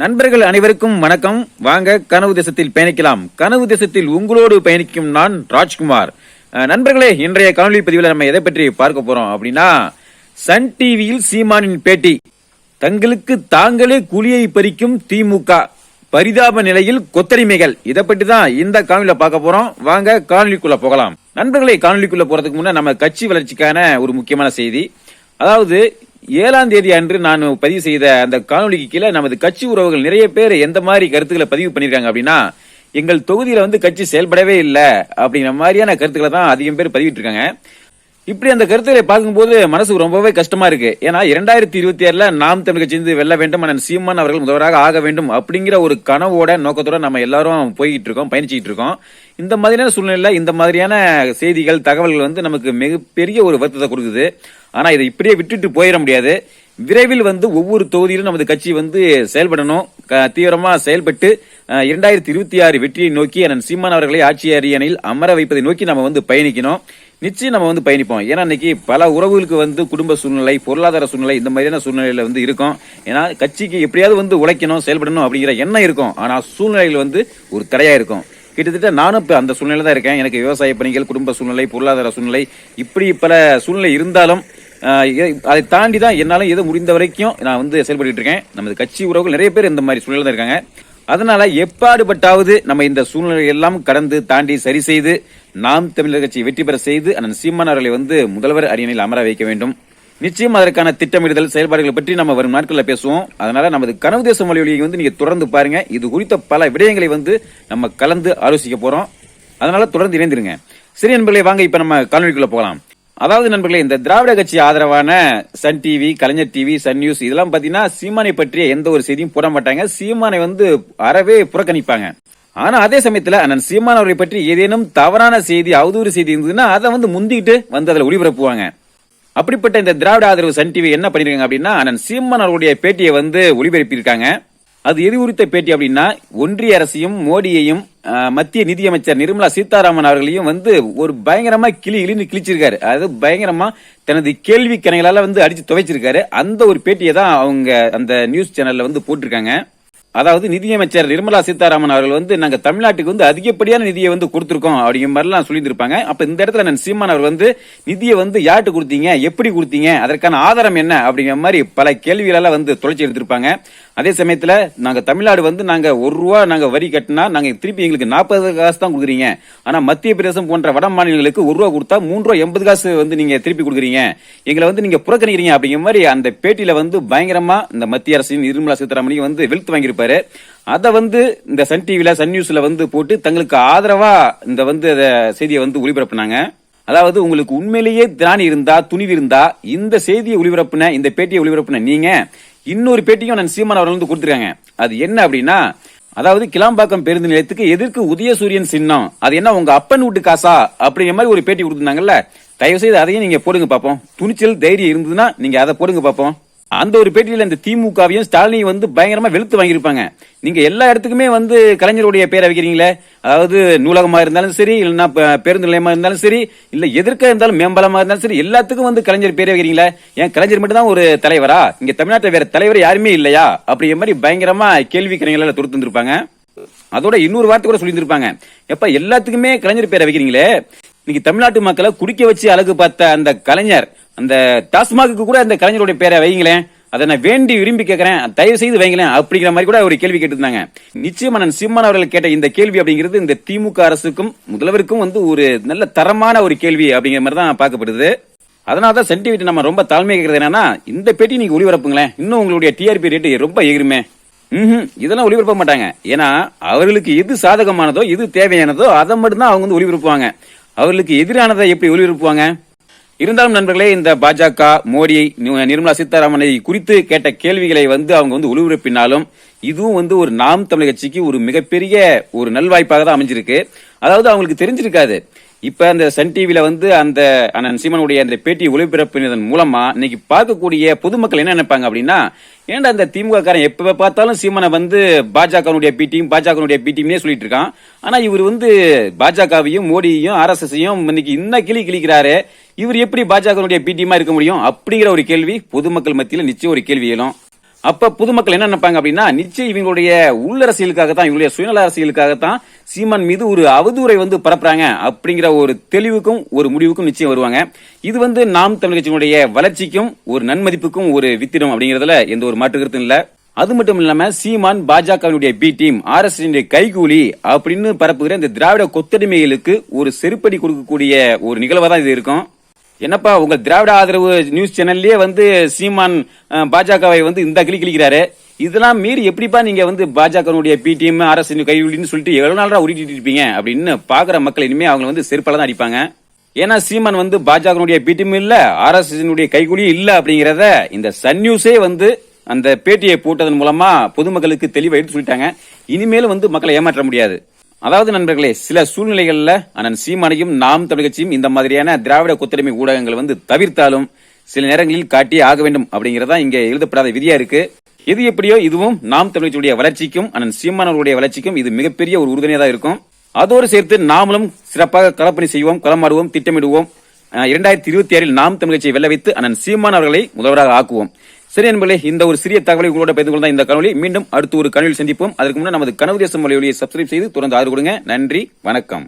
நண்பர்கள் அனைவருக்கும் வணக்கம். வாங்க கனவு தேசத்தில் பயணிக்கலாம். கனவு தேசத்தில் உங்களோடு பயணிக்கும் நான் ராஜ்குமார். நண்பர்களே, இன்றைய காணொலி பதிவில் நம்ம எதை பற்றி பார்க்க போறோம் அப்படின்னா, சன் டிவியில் சீமானின் பேட்டி. தங்களுக்கு தாங்களே குழியை பறிக்கும் திமுக, பரிதாப நிலையில் கொத்தடிமைகள். இதை பற்றி தான் இந்த காணொலியில பார்க்க போறோம். வாங்க காணொலிக்குள்ள போகலாம். நண்பர்களே, காணொலிக்குள்ள போறதுக்கு முன்னாடி நம்ம கட்சி வளர்ச்சிக்கான ஒரு முக்கியமான செய்தி. அதாவது 7ஆம் தேதி அன்று நான் பதிவு செய்த அந்த காணொலிக்கு கீழே நமது கட்சி உறவுகள் நிறைய பேர் எந்த மாதிரி கருத்துக்களை பதிவு பண்ணிருக்காங்க அப்படின்னா, எங்கள் தொகுதியில கட்சி செயல்படவே இல்லை அப்படிங்கிற மாதிரியான கருத்துக்களை தான் அதிகம் பேர் பதிவிட்டு இருக்காங்க. இப்படி அந்த கருத்துக்களை பார்க்கும்போது மனசு ரொம்பவே கஷ்டமா இருக்கு. ஏன்னா 2026 நாம் தமிழக சேர்ந்து வெல்ல வேண்டும், அண்ணன் சீமான் அவர்கள் முதல்வராக ஆக வேண்டும் அப்படிங்கிற ஒரு கனவோட நோக்கத்தோட நம்ம எல்லாரும் போய்கிட்டு இருக்கோம், பயணிச்சுட்டு இருக்கோம். இந்த மாதிரியான சூழ்நிலையில இந்த மாதிரியான செய்திகள், தகவல்கள் நமக்கு மிகப்பெரிய ஒரு வருத்தத்தை கொடுக்குது. ஆனா இதை இப்படியே விட்டுட்டு போயிட முடியாது. விரைவில் ஒவ்வொரு தொகுதியிலும் நமது கட்சி செயல்படணும். தீவிரமா செயல்பட்டு 2026 வெற்றியை நோக்கி அண்ணன் சீமான் அவர்களை ஆட்சி அரியணையில் அமர வைப்பதை நோக்கி நம்ம பயணிக்கணும். நிச்சயம் நம்ம பயணிப்போம். ஏன்னா இன்னைக்கு பல உறவுகளுக்கு குடும்ப சூழ்நிலை, பொருளாதார சூழ்நிலை, இந்த மாதிரியான சூழ்நிலையில இருக்கும். ஏன்னா கட்சிக்கு எப்படியாவது உழைக்கணும், செயல்படணும் அப்படிங்கிற எண்ணம் இருக்கும். ஆனா சூழ்நிலைகள் ஒரு தடையா இருக்கும். கிட்டத்தட்ட நானும் இப்ப அந்த சூழ்நிலை தான் இருக்கேன். எனக்கு விவசாய பணிகள், குடும்ப சூழ்நிலை, பொருளாதார சூழ்நிலை, இப்படி பல சூழ்நிலை இருந்தாலும் அதை தாண்டி தான் என்னாலும் எது முடிந்த வரைக்கும் நான் செயல்பட்டு இருக்கேன். நமது கட்சி உறவுகள் நிறைய பேர் இந்த மாதிரி சூழ்நிலை தான் இருக்காங்க. அதனால எப்பாடுபட்டாவது நம்ம இந்த சூழ்நிலை எல்லாம் கடந்து தாண்டி சரி செய்து நாம் தமிழர் கட்சியை வெற்றி பெற செய்து அண்ணன் சீமான் அவர்களை முதல்வர் அரியணையில் அமர வைக்க வேண்டும். நிச்சயம் அதற்கான திட்டமிடுதல், செயல்பாடுகளை பற்றி நம்ம வரும் நாட்களில் பேசுவோம். அதனால நமது கனவு தேசம் வழியை நீங்க தொடர்ந்து பாருங்க. இது குறித்த பல விடயங்களை நம்ம கலந்து ஆலோசிக்க போறோம். அதனால தொடர்ந்து இணைந்திருங்க. சரி நண்பர்களே, வாங்க இப்ப நம்ம காணொலிக்குள்ள போகலாம். அதாவது நண்பர்களே, இந்த திராவிட கட்சி ஆதரவான சன் டிவி, கலைஞர் டிவி, சன் நியூஸ் இதெல்லாம் பாத்தீங்கன்னா சீமானை பற்றிய எந்த ஒரு செய்தியும் போட மாட்டாங்க. சீமானை அறவே புறக்கணிப்பாங்க. ஆனா அதே சமயத்துல அண்ணன் சீமான் அவரை பற்றி ஏதேனும் தவறான செய்தி, அவதூறு செய்தி இருந்ததுன்னா அதை முந்திக்கிட்டு அதுல ஒளிபரப்புவாங்க. அப்படிப்பட்ட இந்த திராவிட ஆதரவு சன் டிவி என்ன பண்ணிருக்காங்க அப்படின்னா, அண்ணன் சீமான் அவருடைய பேட்டியை ஒளிபரப்பி இருக்காங்க. அது எது குறித்த பேட்டி அப்படின்னா, ஒன்றிய அரசையும் மோடியையும் மத்திய நிதியமைச்சர் நிர்மலா சீதாராமன் அவர்களையும் ஒரு பயங்கரமா கிழிச்சிருக்காரு. அதாவது பயங்கரமா தனது கேள்வி கணைகளால அடிச்சு துவைச்சிருக்காரு. அந்த ஒரு பேட்டியை தான் அவங்க அந்த நியூஸ் சேனல்ல போட்டிருக்காங்க. அதாவது நிதியமைச்சர் நிர்மலா சீதாராமன் அவர்கள் நாங்க தமிழ்நாட்டுக்கு அதிகப்படியான நிதியை கொடுத்திருக்கோம் அப்படிங்கிற மாதிரி எல்லாம் சொல்லியிருப்பாங்க. அப்ப இந்த இடத்துல நான் சீமான் அவர் நிதியை யார்ட்டு கொடுத்தீங்க, எப்படி கொடுத்தீங்க, அதற்கான ஆதாரம் என்ன அப்படிங்கிற மாதிரி பல கேள்விகளால தொலைச்சி எடுத்திருப்பாங்க. அதே சமயத்துல நாங்க தமிழ்நாடு நாங்க ₹1 நாங்க வரி கட்டினா நாங்க திருப்பி எங்களுக்கு 40 காசு தான் கொடுக்குறீங்க. ஆனா மத்திய பிரதேசம் போன்ற வட மாநிலங்களுக்கு ₹1 கொடுத்தா ₹3.80 காசு நீங்க திருப்பி கொடுக்குறீங்க. எங்களை நீங்க புறக்கணிக்கிறீங்க அப்படிங்கிற மாதிரி அந்த பேட்டியில பயங்கரமா இந்த மத்திய அரசின் நிர்மலா சீதாராமன் வெளுத்து வாங்கியிருப்பாரு. அத இந்த சன் டிவில, சன் நியூஸ்ல போட்டு தங்களுக்கு ஆதரவா இந்த செய்தியை ஒளிபரப்புனாங்க. அதாவது உங்களுக்கு உண்மையிலேயே திராணி இருந்தா, துணிவு இருந்தா இந்த செய்தியை ஒளிபரப்புன, இந்த பேட்டியை ஒளிபரப்புன நீங்க இன்னொரு பேட்டியும் நான் சீமான் அவர்கள் கொடுத்திருக்காங்க. அது என்ன அப்படின்னா, அதாவது கிளாம்பாக்கம் பேருந்து நிலையத்துக்கு எதிர்க்கு உதயசூரியன் சின்னம், அது என்ன உங்க அப்பன் வீட்டு காசா அப்படிங்கிற மாதிரி ஒரு பேட்டி கொடுத்திருந்தாங்கல்ல. தயவு செய்து அதையும் நீங்க போடுங்க பாப்போம். துணிச்சல், தைரியம் இருந்ததுன்னா நீங்க அதை போடுங்க பாப்போம். அந்த ஒரு பேட்டியில இந்த திமுகவையும் ஸ்டாலினையும் பயங்கரமா வெளுத்து வாங்கியிருப்பாங்க. நீங்க எல்லா இடத்துக்குமே கலைஞருடைய பேரை வைக்கிறீங்களே, அதாவது நூலகமா இருந்தாலும் சரி, இல்லைன்னா பேருந்து நிலையமா இருந்தாலும் சரி, இல்ல எதிர்க்க இருந்தாலும் மேம்பாலமா இருந்தாலும் சரி, எல்லாத்துக்கும் கலைஞர் பேரை வைக்கிறீங்களே. ஏன் கலைஞர் மட்டும் தான் ஒரு தலைவரா? இங்க தமிழ்நாட்டில் வேற தலைவர் யாருமே இல்லையா? அப்படிங்கிற மாதிரி பயங்கரமா கேள்வி கணைகளால தொடுத்திருப்பாங்க. அதோட இன்னொரு வார்த்தை கூட சொல்லியிருப்பாங்க, எப்ப எல்லாத்துக்குமே கலைஞர் பேரை வைக்கிறீங்களே, இன்னைக்கு தமிழ்நாட்டு மக்களை குடிக்க வச்சு அழகு பார்த்த அந்த கலைஞர், அந்த டாஸ்மாக்கு கூட அந்த கலைஞருடைய பேரை வைங்களேன், அதை நான் வேண்டி விரும்பி கேட்கிறேன், தயவு செய்து வைங்களேன் அப்படிங்கிற மாதிரி கூட ஒரு கேள்வி கேட்டிருந்தாங்க. நிச்சயமா நான் சீமான் அவர்கள் கேட்ட இந்த கேள்வி அப்படிங்கிறது இந்த திமுக அரசுக்கும் முதல்வருக்கும் ஒரு நல்ல தரமான ஒரு கேள்வி அப்படிங்கிற மாதிரி தான் பார்க்கப்படுது. அதனாலதான் சன் டிவி நம்ம ரொம்ப தாழ்மையா கேட்கறது என்னன்னா, இந்த பேட்டி நீங்க ஒளிபரப்புங்களேன், இன்னும் உங்களுடைய டிஆர்பி ரேட் ரொம்ப எகிருமே. இதெல்லாம் ஒளிபரப்ப மாட்டாங்க. ஏன்னா அவர்களுக்கு எது சாதகமானதோ, எது தேவையானதோ அதை மட்டும் தான் அவங்க ஒளிபரப்புவாங்க. அவர்களுக்கு எதிரானதை எப்படி ஒளிபரப்புவாங்க? இருந்தாலும் நண்பர்களே, இந்த பாஜக, மோடி, நிர்மலா சீதாராமனை குறித்து கேட்ட கேள்விகளை அவங்க ஒளிபரப்பினாலும் இதுவும் ஒரு நாம் தமிழக கட்சிக்கு ஒரு மிகப்பெரிய ஒரு நல்வாய்ப்பாக தான் அமைஞ்சிருக்கு. அதாவது அவங்களுக்கு தெரிஞ்சிருக்காது. இப்ப அந்த சன் டிவில அந்த அண்ணன் சீமானுடைய அந்த பேட்டி ஒளிபரப்பினதன் மூலமா இன்னைக்கு பார்க்கக்கூடிய பொதுமக்கள் என்ன நினைப்பாங்க அப்படின்னா, ஏன்டா இந்த திமுக காரன் எப்ப பார்த்தாலும் சீமானை பாஜகனுடைய பிடிஎம்னே சொல்லிட்டு இருக்கான். ஆனா இவர் பாஜகவையும் மோடியையும் RSSையும் இன்னைக்கு இன்னும் கிழிக்கிறாரு, இவர் எப்படி பாஜகனுடைய பிடிஎம்மா இருக்க முடியும் அப்படிங்கிற ஒரு கேள்வி பொதுமக்கள் மத்தியில நிச்சயம் ஒரு கேள்வி எழும். அப்ப பொதுமக்கள் என்ன நினைப்பாங்க அப்படின்னா, நிச்சயம் இவங்களுடைய உள்ளரசியலுக்காகத்தான், இவங்களுடைய சுயநல அரசியலுக்காகத்தான் சீமான் மீது ஒரு அவதூறை பரப்புறாங்க அப்படிங்கிற ஒரு தெளிவுக்கும் ஒரு முடிவுக்கும் நிச்சயம் வருவாங்க. இது நாம் தமிழ் கட்சியினுடைய வளர்ச்சிக்கும் ஒரு நன்மதிப்புக்கும் ஒரு வித்திடும் அப்படிங்கறதுல எந்த ஒரு மாற்று கருத்தும் இல்ல. அது மட்டும் இல்லாம சீமான் பாஜகவினுடைய பி டீம், RSS கைகூலி அப்படின்னு பரப்புகிற இந்த திராவிட கொத்தடிமைகளுக்கு ஒரு செருப்படி கொடுக்கக்கூடிய ஒரு நிகழ்வா தான் இது இருக்கும். என்னப்பா உங்க திராவிட ஆதரவு நியூஸ் சேனல்லயே சீமான் பாஜகவை இந்த கிளி கிளிக்கிறாரு, இதெல்லாம் மீறி எப்படிப்பா நீங்க பாஜகனுடைய பி டீம் RSS கைகூலின்னு சொல்லிட்டு எவ்வளவு நாளா உருட்டிட்டு இருப்பீங்க அப்படின்னு பாக்குற மக்கள் இனிமே அவங்க செருப்பால தான் அடிப்பாங்க. ஏன்னா சீமான் பாஜகனுடைய பி டீம் இல்ல, RSS கைகூலியும் இல்ல அப்படிங்கறத இந்த சன் நியூஸே அந்த பேட்டியை போட்டதன் மூலமா பொதுமக்களுக்கு தெளிவா எடுத்து சொல்லிட்டாங்க. இனிமேலும் மக்களை ஏமாற்ற முடியாது. அதாவது நண்பர்களே, சில சூழ்நிலைகள்ல அண்ணன் சீமானையும் நாம் தமிழ் கட்சியும் இந்த மாதிரியான திராவிட கொத்தடிமை ஊடகங்கள் தவிர்த்தாலும் சில நேரங்களில் காட்டி ஆக வேண்டும் அப்படிங்கறதா இங்க எழுதப்படாத விதியா இருக்கு. எது எப்படியோ இதுவும் நாம் தமிழ் கட்சியுடைய வளர்ச்சிக்கும் அண்ணன் சீமான் அவர்களுடைய வளர்ச்சிக்கும் இது மிகப்பெரிய ஒரு உறுதுணையா தான் இருக்கும். அதோடு சேர்த்து நாமளும் சிறப்பாக களப்பணி செய்வோம், களமாடுவோம், திட்டமிடுவோம். 2026 நாம் தமிழ் கட்சியை வெல்ல வைத்து அண்ணன் சீமான் அவர்களை முதல்வராக ஆக்குவோம். சரி நண்பர்களே, இந்த ஒரு சிறிய தகவலை உங்களோட பகிர்ந்து கொண்ட இந்த காணொளி மீண்டும் அடுத்து ஒரு காணொளியில் சந்திப்போம். அதற்கு முன்னாடி நமது கனவு தேசம் மொழியை சப்ஸ்கிரைப் செய்து தொடர்ந்து ஆதரவு கொடுங்க. நன்றி, வணக்கம்.